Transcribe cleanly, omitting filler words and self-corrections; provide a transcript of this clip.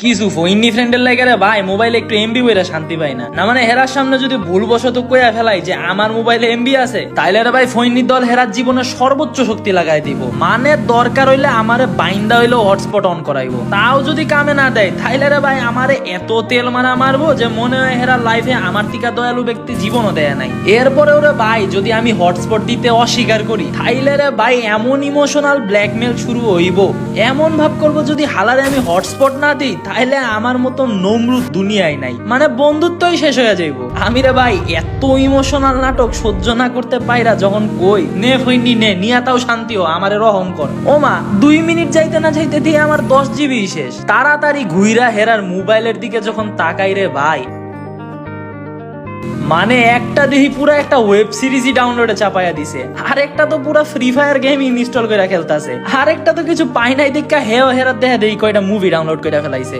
কিছু ফইনি ফ্রেন্ডের লাগে রে ভাই মোবাইলে একটু এমবি বইরা শান্তি পাই না না মানে হেরার সামনে যদি ভুলবশত কইয়া ফেলাই যে আমার মোবাইলে এমবি আছে তাইলে রে ভাই ফইনি দল হেরার জীবনের সর্বোচ্চ শক্তি লাগাই দিব মানে দরকার হইলে আমারে বাইন্দা হইলেও হটস্পট অন করাইবো তাও যদি কামে না দেয় তাইলে রে ভাই আমারে এত তেল মারা মারবো যে মনে হয় হেরার লাইফে আমার থেকে দয়ালু ব্যক্তি জীবনও দেয় নাই। এরপরেও রে ভাই যদি আমি হটস্পট দিতে অস্বীকার করি তাইলে রে ভাই এমন ইমোশনাল ব্ল্যাকমেল শুরু হইব, এমন ভাব করবো যদি হালারে আমি হটস্পট না দিই তাইলে আমার মতো নমরুদ দুনিয়ায় নাই, মানে বন্ধুত্বই শেষ হয়ে যাইব। আমি রে ভাই এত ইমোশনাল নাটক সহ্য না করতে পাইরা যখন কই নে ফইনি নে নিয়া তাও শান্তিও আমারে রহম কর, ও মা 2 মিনিট যাইতে না যাইতে দিয়ে আমার 10 জিবি শেষ। তাড়াতাড়ি ঘুইরা হেরার মোবাইলের দিকে যখন তাকাই রে ভাই মানে একটা দেখি পুরো একটা ওয়েব সিরিজই ডাউনলোডে চাপাইয়া দিছে, আর একটা তো পুরো ফ্রি ফায়ার গেম ইনস্টল করে খেলতাছে, আর একটা তো কিছু পাই নাই দেখা হেও হেরার দেখা দেই কয়টা মুভি ডাউনলোড করে ফেলাইছে।